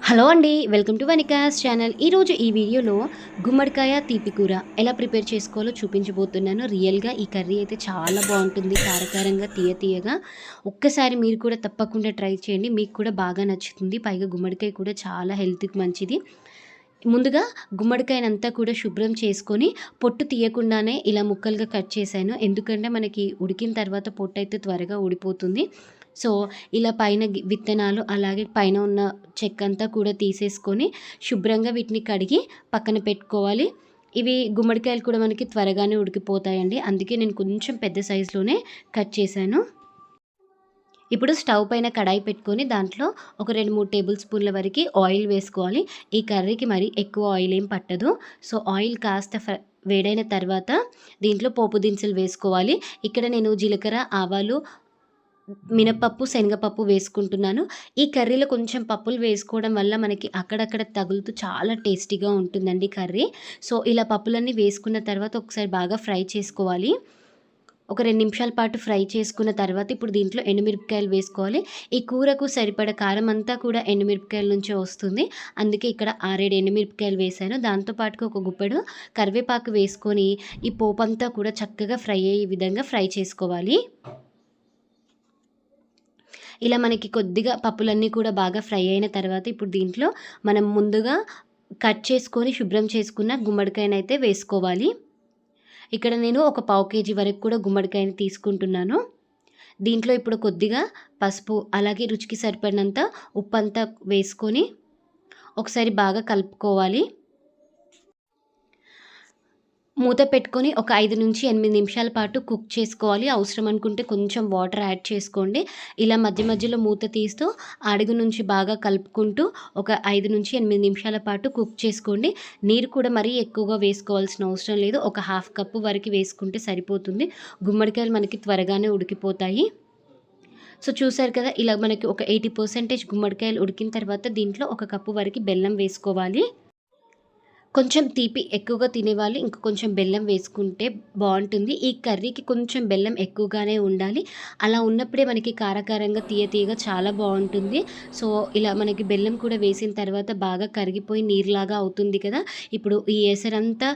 Hello అండి, welcome to వనికాస్ channel. ఈరోజు ఈ వీడియోలో గుమ్మడికాయ తీపి కూర ఎలా ప్రిపేర్ చేసుకోవాలో చూపించబోతున్నాను. రియల్గా ఈ కర్రీ అయితే చాలా బాగుంటుంది, కారకారంగా తీయగా. ఒక్కసారి మీరు కూడా తప్పకుండా ట్రై చేయండి, మీకు కూడా బాగా నచ్చుతుంది. పైగా గుమ్మడికాయ కూడా చాలా హెల్త్కి మంచిది. ముందుగా గుమ్మడికాయనంతా కూడా శుభ్రం చేసుకొని పొట్టు తీయకుండానే ఇలా ముక్కలుగా కట్ చేశాను. ఎందుకంటే మనకి ఉడికిన తర్వాత పొట్టు అయితే త్వరగా ఊడిపోతుంది. సో ఇలా పైన విత్తనాలు అలాగే పైన ఉన్న చెక్కంతా కూడా తీసేసుకొని శుభ్రంగా వీటిని కడిగి పక్కన పెట్టుకోవాలి. ఇవి గుమ్మడికాయలు కూడా మనకి త్వరగానే ఉడికిపోతాయండి, అందుకే నేను కొంచెం పెద్ద సైజులోనే కట్ చేశాను. ఇప్పుడు స్టవ్ పైన కడాయి పెట్టుకొని దాంట్లో ఒక 2-3 టేబుల్ స్పూన్ల వరకు ఆయిల్ వేసుకోవాలి. ఈ కర్రీకి మరి ఎక్కువ ఆయిల్ ఏం పట్టదు. సో ఆయిల్ కాస్త వేడైన తర్వాత దీంట్లో పోపు దినుసులు వేసుకోవాలి. ఇక్కడ నేను జీలకర్ర, ఆవాలు, మినపప్పు, శనగపప్పు వేసుకుంటున్నాను. ఈ కర్రీలో కొంచెం పప్పులు వేసుకోవడం వల్ల మనకి అక్కడక్కడ తగులుతూ చాలా టేస్టీగా ఉంటుందండి కర్రీ. సో ఇలా పప్పులన్నీ వేసుకున్న తర్వాత ఒకసారి బాగా ఫ్రై చేసుకోవాలి. ఒక 2 నిమిషాల పాటు ఫ్రై చేసుకున్న తర్వాత ఇప్పుడు దీంట్లో ఎండుమిరపకాయలు వేసుకోవాలి. ఈ కూరకు సరిపడ కారం అంతా కూడా ఎండుమిరపకాయల నుంచే వస్తుంది, అందుకే ఇక్కడ 6-7 ఎండుమిరపకాయలు వేశాను. దాంతోపాటుగా ఒక గుప్పెడు కరివేపాకు వేసుకొని ఈ పోపంతా కూడా చక్కగా ఫ్రై అయ్యే విధంగా ఫ్రై చేసుకోవాలి. ఇలా మనకి కొద్దిగా పప్పులన్నీ కూడా బాగా ఫ్రై అయిన తర్వాత ఇప్పుడు దీంట్లో మనం ముందుగా కట్ చేసుకొని శుభ్రం చేసుకున్న గుమ్మడికాయనైతే వేసుకోవాలి. ఇక్కడ నేను ఒక పావు కేజీ వరకు కూడా గుమ్మడికాయని తీసుకుంటున్నాను. దీంట్లో ఇప్పుడు కొద్దిగా పసుపు అలాగే రుచికి సరిపడినంత ఉప్పు అంతా వేసుకొని ఒకసారి బాగా కలుపుకోవాలి. మూత పెట్టుకొని ఒక 5-8 నిమిషాల పాటు కుక్ చేసుకోవాలి. అవసరం అనుకుంటే కొంచెం వాటర్ యాడ్ చేసుకోండి. ఇలా మధ్య మధ్యలో మూత తీస్తూ అడుగు నుంచి బాగా కలుపుకుంటూ ఒక 5-8 నిమిషాల పాటు కుక్ చేసుకోండి. నీరు కూడా మరీ ఎక్కువగా వేసుకోవాల్సిన అవసరం లేదు. ఒక 1/2 కప్పు వరకు వేసుకుంటే సరిపోతుంది. గుమ్మడికాయలు మనకి త్వరగానే ఉడికిపోతాయి. సో చూసారు కదా, ఇలా మనకి ఒక 80% గుమ్మడికాయలు ఉడికిన తర్వాత దీంట్లో 1 కప్పు వరకు బెల్లం వేసుకోవాలి. కొంచెం తీపి ఎక్కువగా తినేవాళ్ళు ఇంక కొంచెం బెల్లం వేసుకుంటే బాగుంటుంది. ఈ కర్రీకి కొంచెం బెల్లం ఎక్కువగానే ఉండాలి. అలా ఉన్నప్పుడే మనకి కారకారంగా తీయగా చాలా బాగుంటుంది. సో ఇలా మనకి బెల్లం కూడా వేసిన తర్వాత బాగా కరిగిపోయి నీరులాగా అవుతుంది కదా. ఇప్పుడు ఈ ఎసరంతా